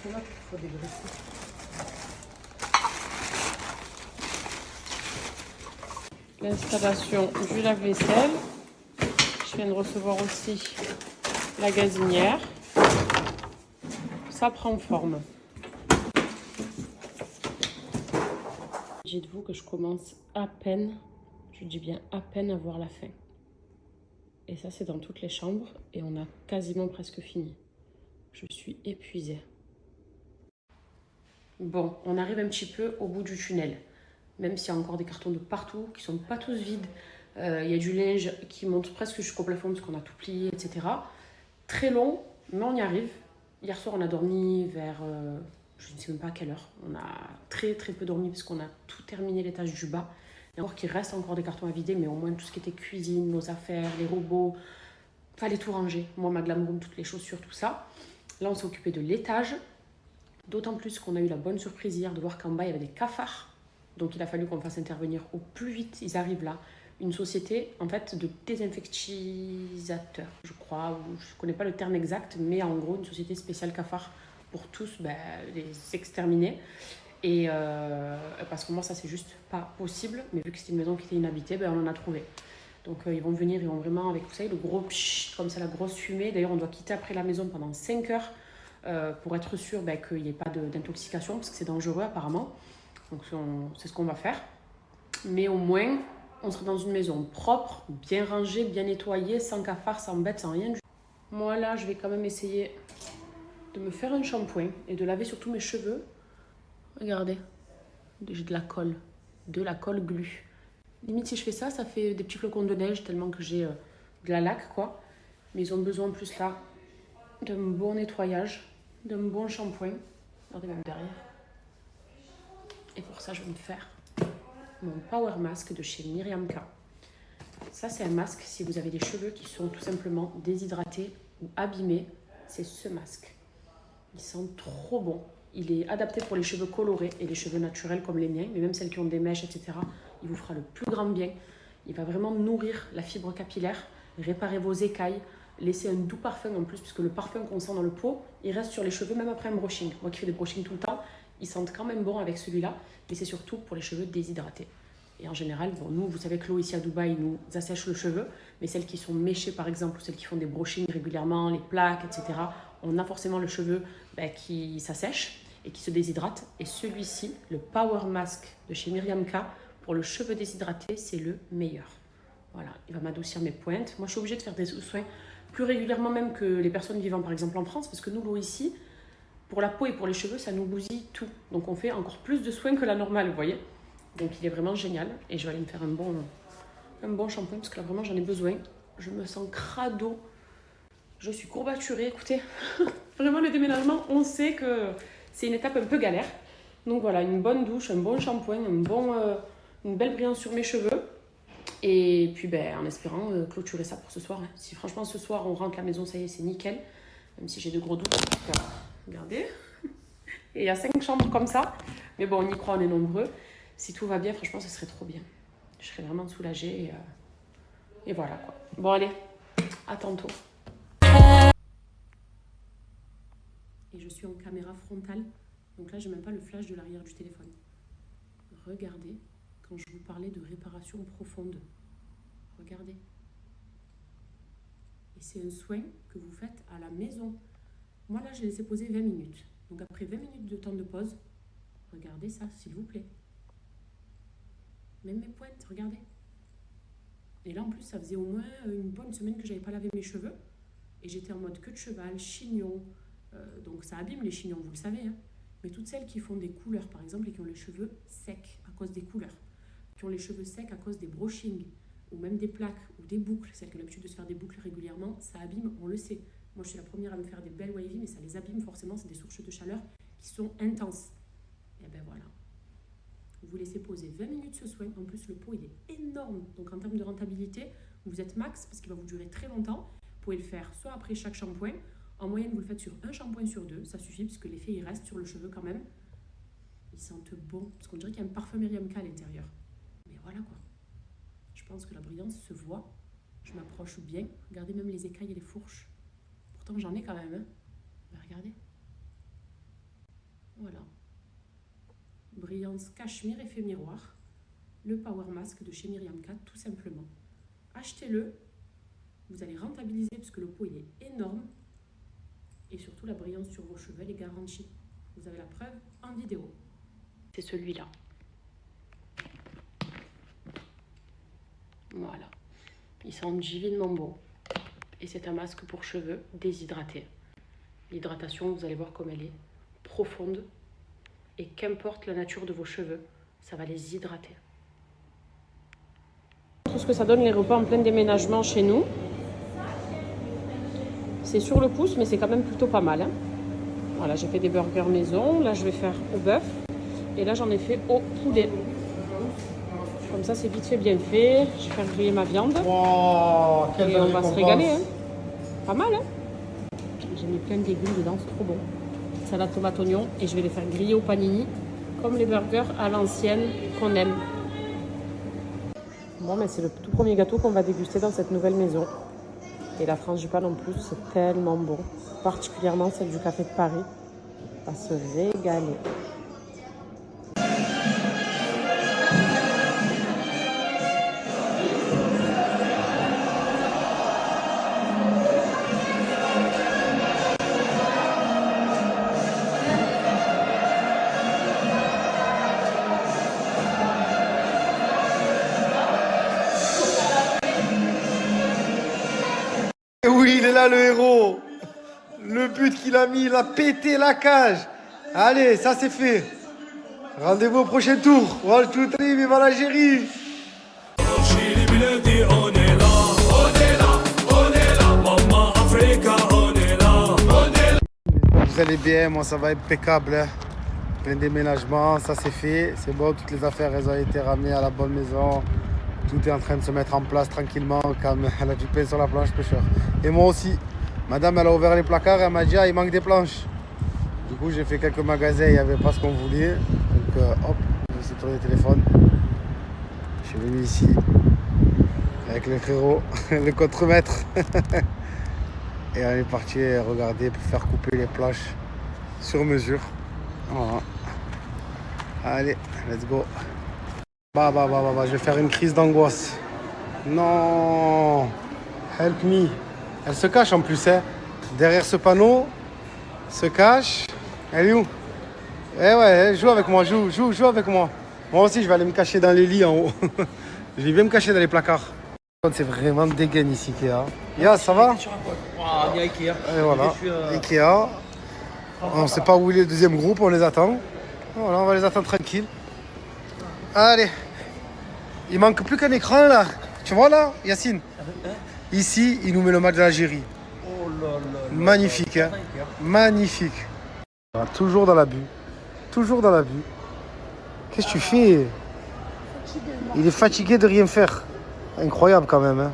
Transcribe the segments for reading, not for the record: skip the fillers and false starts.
c'est là qu'il faut dégraisser. L'installation du lave-vaisselle. Je viens de recevoir aussi la gazinière. Ça prend forme. Dites-vous que je commence à peine, je dis bien à peine à voir la fin. Et ça, c'est dans toutes les chambres et on a quasiment presque fini. Je suis épuisée. Bon, on arrive un petit peu au bout du tunnel. Même s'il y a encore des cartons de partout, qui ne sont pas tous vides. Il y a du linge qui monte presque jusqu'au plafond parce qu'on a tout plié, etc. Très long, mais on y arrive. Hier soir, on a dormi vers, je ne sais même pas à quelle heure. On a très peu dormi parce qu'on a tout terminé l'étage du bas. Il y a encore qu'il reste encore des cartons à vider, mais au moins tout ce qui était cuisine, nos affaires, les robots, fallait tout ranger. Moi, ma glam room, toutes les chaussures, tout ça. Là, on s'est occupé de l'étage. D'autant plus qu'on a eu la bonne surprise hier de voir qu'en bas, il y avait des cafards. Donc, il a fallu qu'on fasse intervenir au plus vite. Ils arrivent là. Une société, en fait, de désinfectisateurs, je crois. Ou je ne connais pas le terme exact, mais en gros, une société spéciale cafards pour tous les exterminer. Et parce que moi, ça, c'est juste pas possible. Mais vu que c'était une maison qui était inhabitée, on en a trouvé. Donc, ils vont venir, ils vont vraiment avec, vous savez, le gros pshhh, comme ça, la grosse fumée. D'ailleurs, on doit quitter après la maison pendant 5 heures pour être sûr qu'il n'y ait pas d'intoxication, parce que c'est dangereux apparemment. Donc, c'est ce qu'on va faire. Mais au moins, on sera dans une maison propre, bien rangée, bien nettoyée, sans cafards, sans bêtes, sans rien. Moi, là, je vais quand même essayer de me faire un shampoing et de laver surtout mes cheveux. Regardez, j'ai de la colle glu. Limite, si je fais ça, ça fait des petits flocons de neige tellement que j'ai de la laque, quoi. Mais ils ont besoin en plus là d'un bon nettoyage, d'un bon shampoing. Regardez même derrière. Et pour ça, je vais me faire mon Power Mask de chez Miriam K. Ça, c'est un masque si vous avez des cheveux qui sont tout simplement déshydratés ou abîmés. C'est ce masque. Il sent trop bon. Il est adapté pour les cheveux colorés et les cheveux naturels comme les miens, mais même celles qui ont des mèches, etc. Il vous fera le plus grand bien. Il va vraiment nourrir la fibre capillaire, réparer vos écailles, laisser un doux parfum en plus, puisque le parfum qu'on sent dans le pot, il reste sur les cheveux même après un brushing. Moi qui fais des brushings tout le temps, ils sentent quand même bon avec celui-là, mais c'est surtout pour les cheveux déshydratés. Et en général, nous, vous savez que l'eau ici à Dubaï nous assèche le cheveu, mais celles qui sont méchées par exemple, ou celles qui font des brushings régulièrement, les plaques, etc., on a forcément le cheveu qui s'assèche et qui se déshydrate. Et celui-ci, le Power Mask de chez Miriam K, pour le cheveu déshydraté, c'est le meilleur. Voilà, il va m'adoucir mes pointes. Moi, je suis obligée de faire des soins plus régulièrement même que les personnes vivant par exemple en France, parce que nous, l'eau ici, pour la peau et pour les cheveux, ça nous bousille tout. Donc on fait encore plus de soins que la normale, vous voyez. Donc il est vraiment génial. Et je vais aller me faire un bon shampoing, parce que là, vraiment, j'en ai besoin. Je me sens crado. Je suis courbaturée, écoutez. Vraiment, le déménagement, on sait que c'est une étape un peu galère. Donc voilà, une bonne douche, un bon shampoing, une belle brillance sur mes cheveux. Et puis en espérant clôturer ça pour ce soir. Si franchement ce soir on rentre à la maison, ça y est, c'est nickel. Même si j'ai de gros doutes. Regardez. Et il y a 5 chambres comme ça. Mais bon, on y croit, on est nombreux. Si tout va bien, franchement, ce serait trop bien. Je serais vraiment soulagée. Et voilà quoi. Bon allez, à tantôt. Et je suis en caméra frontale. Donc là, je n'ai même pas le flash de l'arrière du téléphone. Regardez, quand je vous parlais de réparation profonde. Regardez. Et c'est un soin que vous faites à la maison. Moi là, je l'ai laissé poser 20 minutes. Donc après 20 minutes de temps de pause, regardez ça, s'il vous plaît. Même mes pointes, regardez. Et là, en plus, ça faisait au moins une bonne semaine que je n'avais pas lavé mes cheveux. Et j'étais en mode queue de cheval, chignon. Donc ça abîme les chignons, vous le savez. Hein. Mais toutes celles qui font des couleurs, par exemple, et qui ont les cheveux secs à cause des couleurs, qui ont les cheveux secs à cause des brushings, ou même des plaques, ou des boucles, celles qui ont l'habitude de se faire des boucles régulièrement, ça abîme, on le sait. Moi, je suis la première à me faire des belles wavy, mais ça les abîme forcément, c'est des sources de chaleur qui sont intenses. Et ben voilà. Vous laissez poser 20 minutes ce soin. En plus, le pot, il est énorme. Donc, en termes de rentabilité, vous êtes max, parce qu'il va vous durer très longtemps. Vous pouvez le faire soit après chaque shampoing. En moyenne, vous le faites sur un shampoing sur 2. Ça suffit, parce que l'effet, il reste sur le cheveu quand même. Ils sentent bon, parce qu'on dirait qu'il y a un parfum Miriam K à l'intérieur. Mais voilà quoi. Je pense que la brillance se voit. Je m'approche bien. Regardez même les écailles et les fourches. Pourtant, j'en ai quand même. Hein. Ben, regardez. Brillance Cachemire Effet Miroir, le Power Mask de chez Myriam Cat, tout simplement. Achetez-le, vous allez rentabiliser parce que le pot il est énorme et surtout la brillance sur vos cheveux elle est garantie. Vous avez la preuve en vidéo. C'est celui-là. Voilà. Il sent divinement bon. Et c'est un masque pour cheveux déshydratés. L'hydratation, vous allez voir comme elle est profonde. Et qu'importe la nature de vos cheveux, ça va les hydrater. Tout ce que ça donne les repas en plein déménagement chez nous. C'est sur le pouce, mais c'est quand même plutôt pas mal. Hein. Voilà, j'ai fait des burgers maison. Là, je vais faire au bœuf. Et là, j'en ai fait au poulet. Comme ça, c'est vite fait, bien fait. Je vais faire griller ma viande. Wow, et on va se régaler. Hein. Pas mal, hein. J'ai mis plein de légumes dedans, c'est trop bon. Salade tomate oignon. Et je vais les faire griller au panini. Comme les burgers à l'ancienne qu'on aime. Bon, mais c'est le tout premier gâteau qu'on va déguster dans cette nouvelle maison. Et la frangipane en plus, c'est tellement bon. Particulièrement celle du Café de Paris. On va se régaler. Et oui, il est là le héros. Le but qu'il a mis, il a pété la cage. Allez, ça c'est fait. Rendez-vous au prochain tour. One, two, three, vive l'Algérie. Vous allez bien, moi ça va impeccable. Hein. Plein déménagement, ça c'est fait. C'est bon, toutes les affaires elles ont été ramenées à la bonne maison. Tout est en train de se mettre en place tranquillement, comme elle a du pain sur la planche pêcheur. Et moi aussi. Madame, elle a ouvert les placards, elle m'a dit, ah, il manque des planches. Du coup, j'ai fait quelques magasins, il n'y avait pas ce qu'on voulait. Donc, hop, je me suis tourné le téléphone. Je suis venu ici, avec le frérot, le contremaître. Et on est parti regarder pour faire couper les planches sur mesure. Voilà. Allez, let's go. Je vais faire une crise d'angoisse. Non. Help me. Elle se cache en plus, hein. Derrière ce panneau, se cache. Elle est où? Eh ouais, joue avec moi, joue avec moi. Moi aussi, je vais aller me cacher dans les lits en haut. Je vais bien me cacher dans les placards. C'est vraiment dégaine ici, Ikea. Ya, ça va? Il y a Ikea. Et voilà, Ikea. On ne sait pas où est le deuxième groupe, on les attend. Voilà, on va les attendre tranquille. Allez. Il manque plus qu'un écran là. Tu vois là, Yacine? Ici, il nous met le match de l'Algérie. Oh là là. Magnifique, hein? Magnifique. Toujours dans l'abus. Toujours dans l'abus. Qu'est-ce que tu fais? Il est fatigué de rien faire. Incroyable quand même. Hein?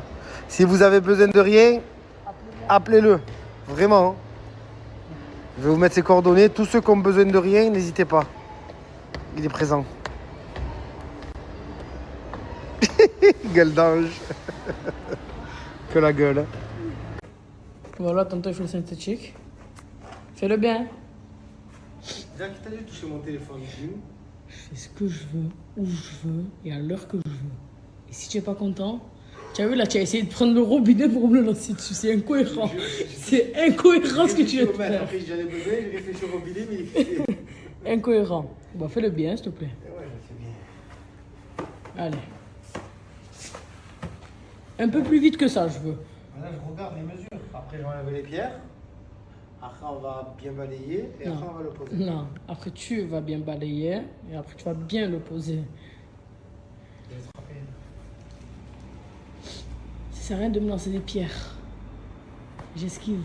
Si vous avez besoin de rien, appelez-le. Vraiment. Hein? Je vais vous mettre ses coordonnées. Tous ceux qui ont besoin de rien, n'hésitez pas. Il est présent. Gueule d'ange. Que la gueule. Voilà, tantôt il fait le synthétique. Fais-le bien. Déjà, qui t'a dit de toucher mon téléphone? Je fais ce que je veux, où je veux et à l'heure que je veux. Et si tu n'es pas content, tu as vu là, tu as essayé de prendre le robinet pour me le lancer dessus. C'est incohérent. C'est incohérent ce que tu viens de faire. Après, j'en ai besoin, j'ai réfléchi au robinet, mais il est fixé. Incohérent. Bon, fais-le bien, s'il te plaît. Ouais, c'est bien. Allez. Un peu plus vite que ça, je veux. Maintenant, je regarde les mesures. Après, je vais enlever les pierres. Après, on va bien balayer et après, on va le poser. Non, après tu vas bien balayer et après tu vas bien le poser. Ça sert à rien de me lancer des pierres. J'esquive.